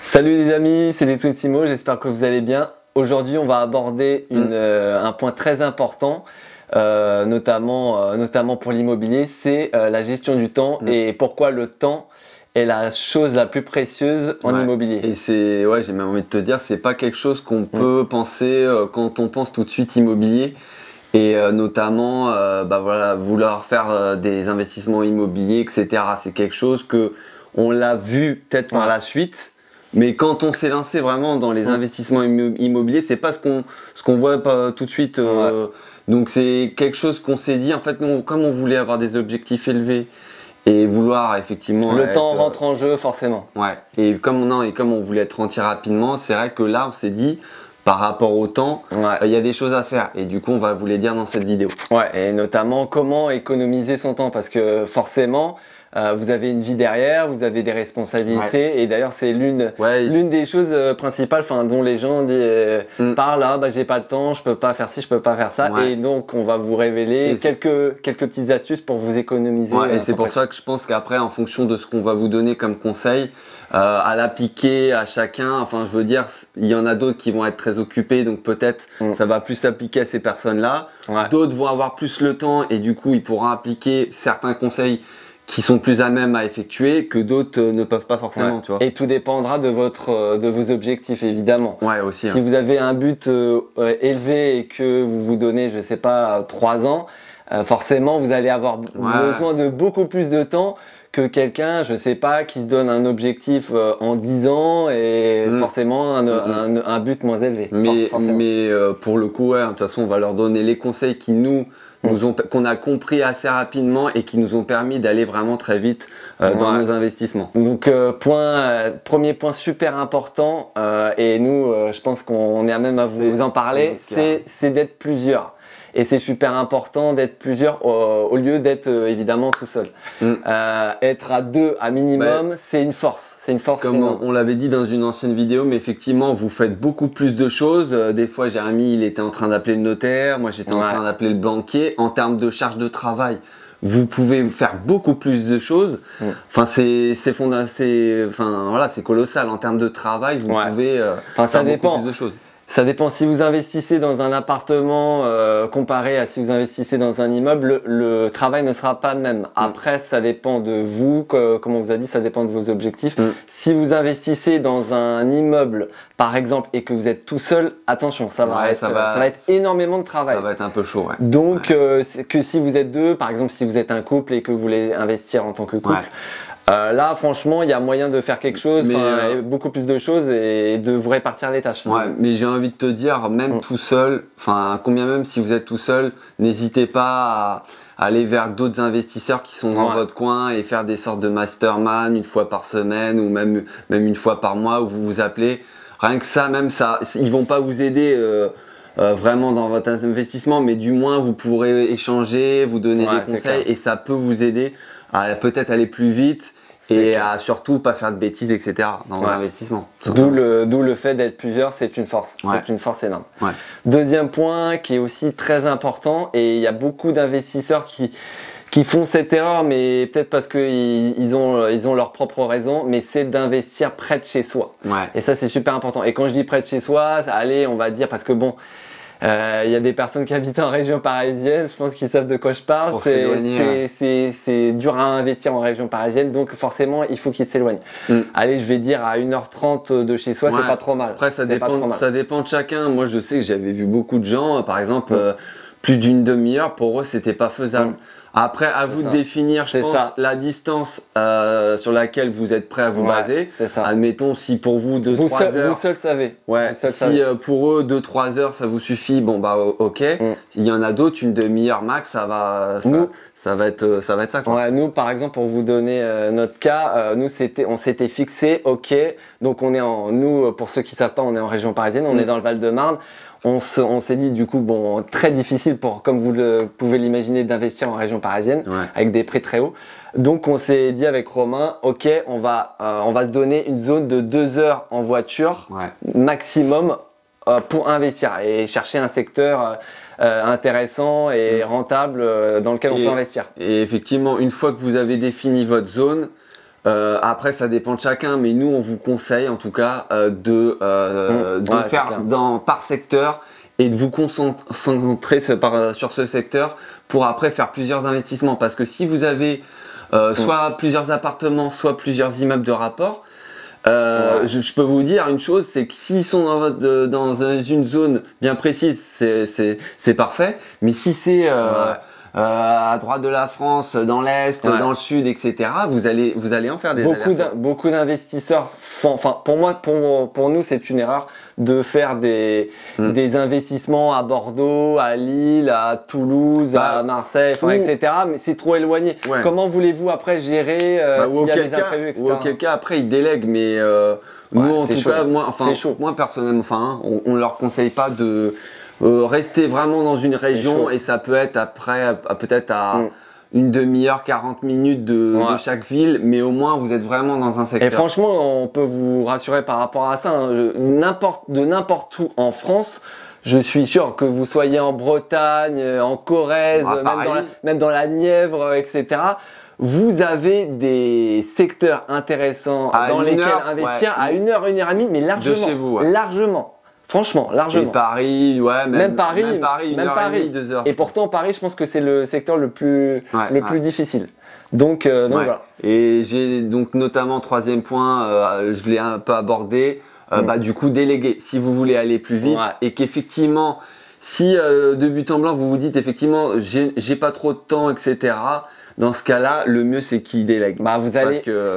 Salut les amis, c'est les Twinsimos, j'espère que vous allez bien. Aujourd'hui, on va aborder un point très important, notamment pour l'immobilier, c'est la gestion du temps et pourquoi le temps est la chose la plus précieuse en immobilier. Et c'est, j'ai même envie de te dire, c'est pas quelque chose qu'on peut penser quand on pense tout de suite immobilier. Et notamment, vouloir faire des investissements immobiliers, etc. C'est quelque chose que on l'a vu peut-être par la suite. Mais quand on s'est lancé vraiment dans les investissements immobiliers, c'est pas ce qu'on voit pas tout de suite. Donc c'est quelque chose qu'on s'est dit, en fait, nous, comme on voulait avoir des objectifs élevés et vouloir effectivement... Le temps rentre en jeu forcément. Ouais, et comme on voulait être rentier rapidement, c'est vrai que là on s'est dit, par rapport au temps, il y a des choses à faire. Et du coup, on va vous les dire dans cette vidéo. Ouais, et notamment comment économiser son temps, parce que forcément... vous avez une vie derrière, vous avez des responsabilités et d'ailleurs c'est l'une des choses principales dont les gens parlent j'ai pas le temps, je peux pas faire ci, je peux pas faire ça et donc on va vous révéler quelques petites astuces pour vous économiser. Et c'est pour ça que je pense qu'après en fonction de ce qu'on va vous donner comme conseil, à l'appliquer à chacun, enfin je veux dire il y en a d'autres qui vont être très occupés donc peut-être ça va plus s'appliquer à ces personnes là, d'autres vont avoir plus le temps et du coup ils pourront appliquer certains conseils qui sont plus à même à effectuer que d'autres ne peuvent pas forcément, tu vois. Et tout dépendra de vos objectifs évidemment. Aussi. Si vous avez un but élevé et que vous vous donnez, je sais pas, 3 ans, forcément vous allez avoir besoin de beaucoup plus de temps que quelqu'un, je sais pas, qui se donne un objectif en 10 ans et forcément un but moins élevé. Mais pour le coup, de toute façon, on va leur donner les conseils qui qu'on a compris assez rapidement et qui nous ont permis d'aller vraiment très vite dans nos investissements. Donc premier point super important et nous je pense qu'on est à même à vous en parler, c'est d'être plusieurs. Et c'est super important d'être plusieurs au lieu d'être évidemment tout seul. Être à 2 à minimum, c'est une force. C'est une force. Comme on l'avait dit dans une ancienne vidéo, mais effectivement, vous faites beaucoup plus de choses. Des fois, Jérémy, il était en train d'appeler le notaire. Moi, j'étais en train d'appeler le banquier. En termes de charge de travail, vous pouvez faire beaucoup plus de choses. Enfin, c'est colossal. En termes de travail, vous pouvez faire beaucoup plus de choses. Ça dépend si vous investissez dans un appartement comparé à si vous investissez dans un immeuble, le travail ne sera pas le même. Après, ça dépend de vous, comme on vous a dit, ça dépend de vos objectifs. Si vous investissez dans un immeuble, par exemple, et que vous êtes tout seul, attention, ça va être énormément de travail. Ça va être un peu chaud, Donc, que si vous êtes deux, par exemple, si vous êtes un couple et que vous voulez investir en tant que couple, là, franchement, il y a moyen de faire quelque chose, beaucoup plus de choses et de vous répartir les tâches. Mais j'ai envie de te dire, même tout seul, combien même si vous êtes tout seul, n'hésitez pas à aller vers d'autres investisseurs qui sont dans votre coin et faire des sortes de mastermind une fois par semaine ou même une fois par mois où vous vous appelez. Rien que ça, ils vont pas vous aider vraiment dans votre investissement, mais du moins vous pourrez échanger, vous donner des conseils et ça peut vous aider à peut-être aller plus vite. Et à surtout pas faire de bêtises, etc. dans l'investissement. D'où le fait d'être plusieurs, c'est une force. C'est une force énorme. Deuxième point qui est aussi très important, et il y a beaucoup d'investisseurs qui font cette erreur, mais peut-être parce qu'ils ont leur propre raison, mais c'est d'investir près de chez soi. Et ça, c'est super important. Et quand je dis près de chez soi, allez, on va dire, parce que bon, il y a des personnes qui habitent en région parisienne, je pense qu'ils savent de quoi je parle. C'est dur à investir en région parisienne, donc forcément il faut qu'ils s'éloignent. Allez, je vais dire à 1h30 de chez soi, c'est pas trop mal. Après, ça dépend de chacun. Moi, je sais que j'avais vu beaucoup de gens, par exemple, plus d'une demi-heure, pour eux, c'était pas faisable. Après, à vous de définir, je pense, la distance sur laquelle vous êtes prêt à vous baser. Admettons, si pour vous 2-3 heures... Vous seul savez. Si pour eux 2-3 heures ça vous suffit, bon bah ok. Il y en a d'autres, une demi-heure max, ça va être ça quoi. Nous, par exemple, pour vous donner notre cas, on s'était fixé, ok. Donc nous, pour ceux qui savent pas, on est en région parisienne, on est dans le Val-de-Marne. On s'est dit du coup, bon, très difficile comme vous pouvez l'imaginer, d'investir en région parisienne avec des prix très hauts. Donc on s'est dit avec Romain, ok, on va se donner une zone de 2 heures en voiture maximum pour investir et chercher un secteur intéressant et rentable dans lequel on peut investir. Et effectivement, une fois que vous avez défini votre zone, Après, ça dépend de chacun, mais nous, on vous conseille en tout cas de faire par secteur et de vous concentrer sur ce secteur pour après faire plusieurs investissements. Parce que si vous avez soit plusieurs appartements, soit plusieurs immeubles de rapport, je peux vous dire une chose, c'est que s'ils sont dans une zone bien précise, c'est parfait. Mais si c'est à droite de la France, dans l'Est, dans le Sud, etc., vous allez en faire des beaucoup d'investisseurs font, enfin pour nous c'est une erreur de faire des investissements à Bordeaux, à Lille, à Toulouse, à Marseille, etc. Mais c'est trop éloigné. Comment voulez-vous après gérer s'il y a des imprévus, etc. Ou auquel cas après ils délèguent, mais nous en tout cas, moi personnellement, on leur conseille pas de rester vraiment dans une région et ça peut être après peut-être à une demi-heure, 40 minutes de chaque ville, mais au moins vous êtes vraiment dans un secteur. Et franchement, on peut vous rassurer par rapport à ça, hein. De n'importe où en France, je suis sûr que vous soyez en Bretagne, en Corrèze, même dans la Nièvre, etc. Vous avez des secteurs intéressants dans lesquels investir à 1 heure, 1 heure et demie, mais largement. De chez vous, largement. Franchement, largement. Et Paris, même Paris, 2 heures. Et pourtant, Paris, je pense que c'est le secteur le plus difficile. Donc voilà. Et j'ai donc notamment, troisième point, je l'ai un peu abordé, du coup, déléguer. Si vous voulez aller plus vite et qu'effectivement, si de but en blanc, vous vous dites effectivement, j'ai pas trop de temps, etc., dans ce cas-là, le mieux c'est qu'il délègue.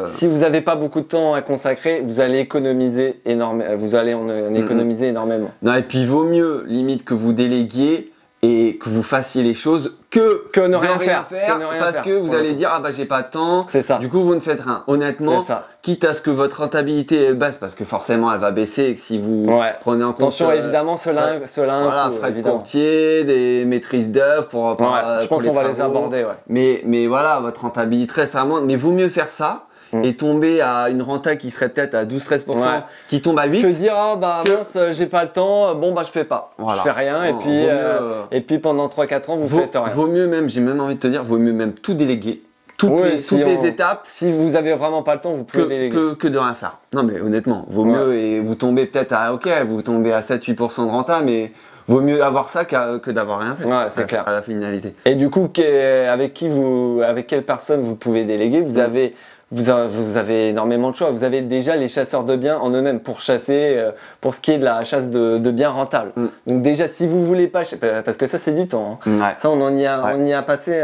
Si vous n'avez pas beaucoup de temps à consacrer, vous allez économiser énormément. Vous allez en économiser énormément. Non, et puis il vaut mieux limite que vous déléguiez et que vous fassiez les choses que ne rien faire. Parce que vous allez dire j'ai pas de temps. C'est ça. Du coup vous ne faites rien. Honnêtement, quitte à ce que votre rentabilité est basse, parce que forcément elle va baisser et que si vous prenez en compte. Attention évidemment, cela frais de courtier, des maîtrises d'œuvre je pense qu'on va les aborder. Mais voilà, votre rentabilité sera moins. Mais vaut mieux faire ça. Et tomber à une renta qui serait peut-être à 12-13%, qui tombe à 8%. Que dire, mince, j'ai pas le temps, je fais pas. Je fais rien, et puis pendant 3-4 ans, vous faites rien. Vaut mieux même, j'ai même envie de te dire, vaut mieux même tout déléguer. Toutes les étapes. Si vous avez vraiment pas le temps, vous pouvez déléguer. Que de rien faire. Non mais honnêtement, vaut mieux, et vous tombez peut-être vous tombez à 7-8% de renta, mais vaut mieux avoir ça que d'avoir rien fait. C'est clair. À la finalité. Et du coup, avec quelle personne vous pouvez déléguer? Vous avez énormément de choix. Vous avez déjà les chasseurs de biens en eux-mêmes pour chasser, pour ce qui est de la chasse de biens rentables. Donc déjà, si vous voulez pas, parce que ça c'est du temps. Hein. Ça, on y a passé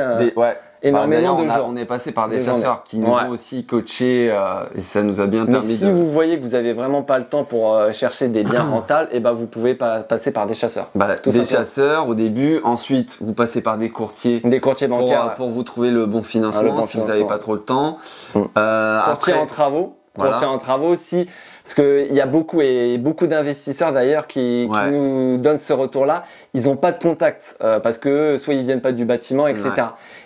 énormément de jours. On est passé par des chasseurs qui nous ont aussi coachés et ça nous a bien permis. Mais si vous voyez que vous avez vraiment pas le temps pour chercher des biens rentables, vous pouvez passer par des chasseurs. Des chasseurs au début, ensuite vous passez par des courtiers bancaires pour vous trouver le bon financement si vous n'avez pas trop le temps. Courtier en travaux. Courtier en travaux aussi. Parce qu'il y a beaucoup d'investisseurs d'ailleurs qui nous donnent ce retour-là. Ils n'ont pas de contact parce que soit ils viennent pas du bâtiment, etc.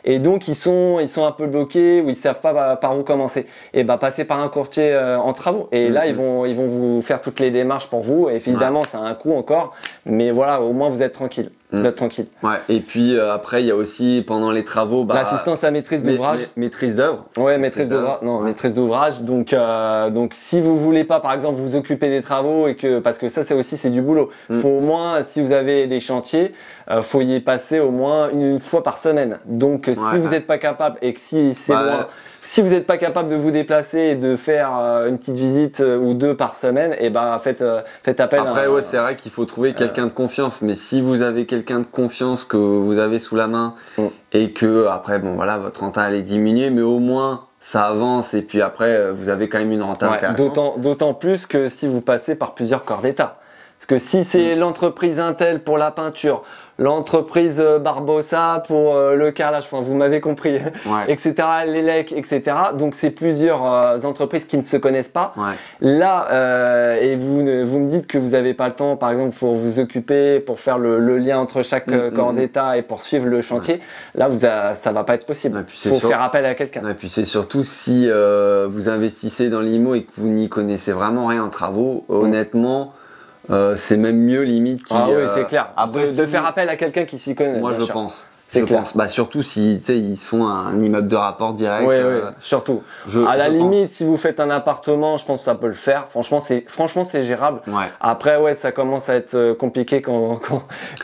Et donc ils sont un peu bloqués ou ils savent pas par où commencer. Et passer par un courtier en travaux. Et là ils vont vous faire toutes les démarches pour vous. Et évidemment ça a un coût encore, mais voilà, au moins vous êtes tranquille. Vous êtes tranquille. Et puis après il y a aussi pendant les travaux l'assistance à maîtrise d'ouvrage. Maîtrise d'œuvre. Maîtrise d'ouvrage. Non, maîtrise d'ouvrage. Donc si vous voulez pas par exemple vous occuper des travaux parce que ça c'est du boulot. Faut au moins, si vous avez des chantiers, faut y passer au moins une fois par semaine. Donc si vous n'êtes pas capable et que si c'est loin, si vous n'êtes pas capable de vous déplacer et de faire une petite visite ou 2 par semaine, faites appel. Après c'est vrai qu'il faut trouver quelqu'un de confiance, mais si vous avez quelqu'un de confiance que vous avez sous la main et que après votre renta elle est diminuée, mais au moins ça avance et puis après vous avez quand même une renta intéressante. D'autant plus que si vous passez par plusieurs corps d'État. Parce que si c'est l'entreprise Intel pour la peinture, l'entreprise Barbossa pour le carrelage, vous m'avez compris, etc., l'ELEC, etc. Donc c'est plusieurs entreprises qui ne se connaissent pas. Là, et vous me dites que vous n'avez pas le temps, par exemple, pour vous occuper, pour faire le lien entre chaque corps d'État et pour suivre le chantier. Là, ça va pas être possible. Il faut faire appel à quelqu'un. Et puis c'est surtout si vous investissez dans l'IMO et que vous n'y connaissez vraiment rien en travaux, honnêtement, c'est même mieux limite oui, c'est clair. Après, de faire appel à quelqu'un qui s'y connaît. Moi, je pense. Je pense. Bah, surtout si ils se font un immeuble de rapport direct. Oui, surtout. À la limite, si vous faites un appartement, je pense que ça peut le faire. Franchement, c'est gérable. Ouais. Après, ouais, ça commence à être compliqué quand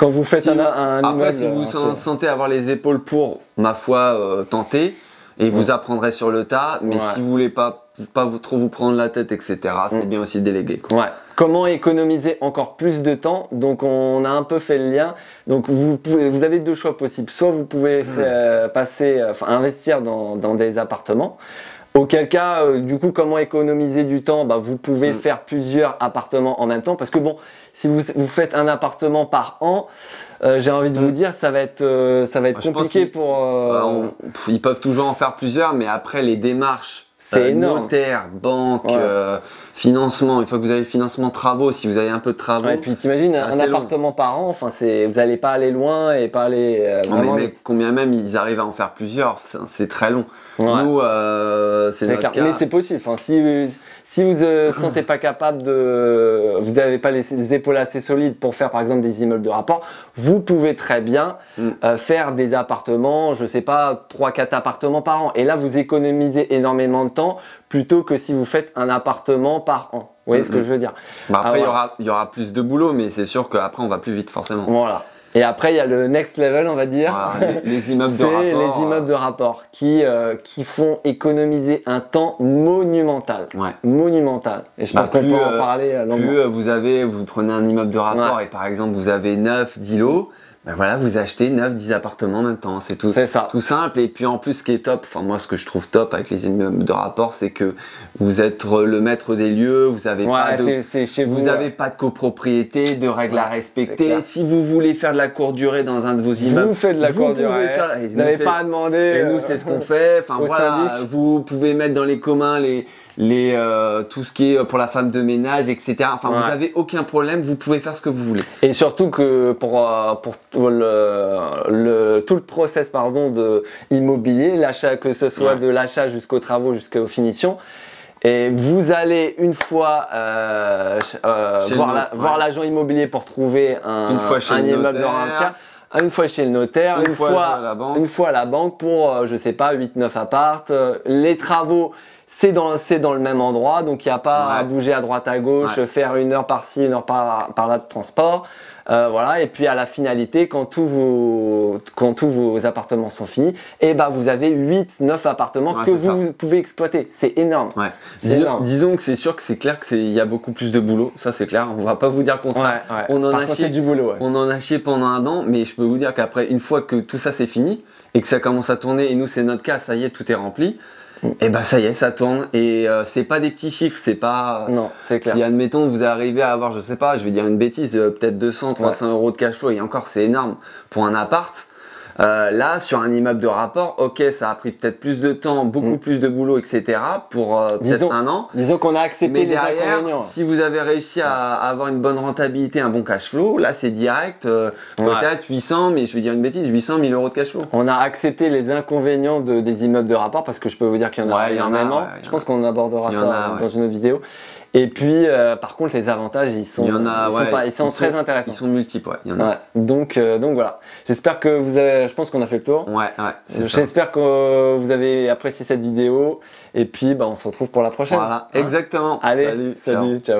vous faites un immeuble. Après, si vous sentez avoir les épaules pour, ma foi, tenter. Et vous apprendrez sur le tas. Mais si vous voulez pas trop vous prendre la tête, etc., c'est bien aussi de déléguer, quoi. Ouais. Comment économiser encore plus de temps? Donc, on a un peu fait le lien. Donc, vous avez deux choix possibles. Soit vous pouvez investir dans des appartements. Auquel cas, du coup, comment économiser du temps? Bah, vous pouvez faire plusieurs appartements en même temps. Parce que bon, si vous faites un appartement par an, j'ai envie de vous dire, ça va être compliqué pour... ils peuvent toujours en faire plusieurs, mais après, les démarches, c'est énorme. Notaire, banque, financement, une fois que vous avez le financement travaux, si vous avez un peu de travaux. Et puis t'imagines un appartement par an, enfin vous n'allez pas aller loin et pas aller vraiment. Mais mec, combien même ils arrivent à en faire plusieurs, c'est très long. Nous, c'est notre cas. Mais c'est possible. Enfin, si vous ne sentez pas capable vous n'avez pas les épaules assez solides pour faire par exemple des immeubles de rapport, vous pouvez très bien faire des appartements, je sais pas, 3-4 appartements par an. Et là, vous économisez énormément de temps plutôt que si vous faites un appartement par an. Vous voyez ce que je veux dire? Bah après, il y aura plus de boulot, mais c'est sûr qu'après, on va plus vite forcément. Voilà. Et après, il y a le next level, on va dire. Voilà, les immeubles de rapport. C'est les immeubles de rapport qui font économiser un temps monumental. Ouais. Monumental. Et je pense qu'on peut en parler longuement. Plus vous prenez un immeuble de rapport et par exemple, vous avez 9-10 lots. Ben voilà, vous achetez 9-10 appartements en même temps, c'est tout. C'est ça. Tout simple. Et puis en plus, ce qui est top, enfin moi ce que je trouve top avec les immeubles de rapport, c'est que vous êtes le maître des lieux, vous avez pas de copropriété, de règles à respecter. Si vous voulez faire de la courte durée dans un de vos immeubles, vous faites de la courte durée. Vous n'avez pas à demander. Et nous, c'est ce qu'on fait. Enfin voilà, vous pouvez mettre dans les communs tout ce qui est pour la femme de ménage, etc. Enfin, vous n'avez aucun problème, vous pouvez faire ce que vous voulez. Et surtout que pour tout le process de immobilier, l'achat, que ce soit de l'achat jusqu'aux travaux, jusqu'aux finitions, et vous allez une fois voir l'agent immobilier pour trouver un immeuble de rentier. Une fois chez le notaire, une fois à la banque pour, je sais pas, 8-9 appartes. Les travaux, c'est dans le même endroit, donc il n'y a pas à bouger à droite à gauche, faire une heure par-ci, une heure par-là de transport. Voilà, et puis à la finalité, quand tous vos appartements sont finis, et vous avez 8-9 appartements que vous pouvez exploiter. C'est énorme. Ouais. Disons que c'est sûr que c'est clair qu'il y a beaucoup plus de boulot, ça c'est clair, on va pas vous dire le contraire. On en a chié pendant un an, mais je peux vous dire qu'après, une fois que tout ça c'est fini, et que ça commence à tourner, et nous c'est notre cas, ça y est, tout est rempli. Et ça y est, ça tourne et c'est pas des petits chiffres, c'est pas. Non, c'est clair. Si admettons vous arrivez à avoir, je sais pas, je vais dire une bêtise, peut-être 200-300 euros de cash flow et encore c'est énorme pour un appart. Là, sur un immeuble de rapport, ok, ça a pris peut-être plus de temps, beaucoup plus de boulot, etc. pour peut-être un an. Disons qu'on a accepté les inconvénients. Si vous avez réussi à avoir une bonne rentabilité, un bon cash flow, là c'est direct, peut-être 800, mais je vais dire une bêtise, 800 000 euros de cash flow. On a accepté les inconvénients des immeubles de rapport parce que je peux vous dire qu'il y en a énormément. Je pense qu'on abordera ça dans une autre vidéo. Et puis, par contre, les avantages, ils sont très intéressants. Ils sont multiples, il y en a. Donc voilà. J'espère que je pense qu'on a fait le tour. J'espère que vous avez apprécié cette vidéo. Et puis, on se retrouve pour la prochaine. Voilà, exactement. Allez, salut, ciao.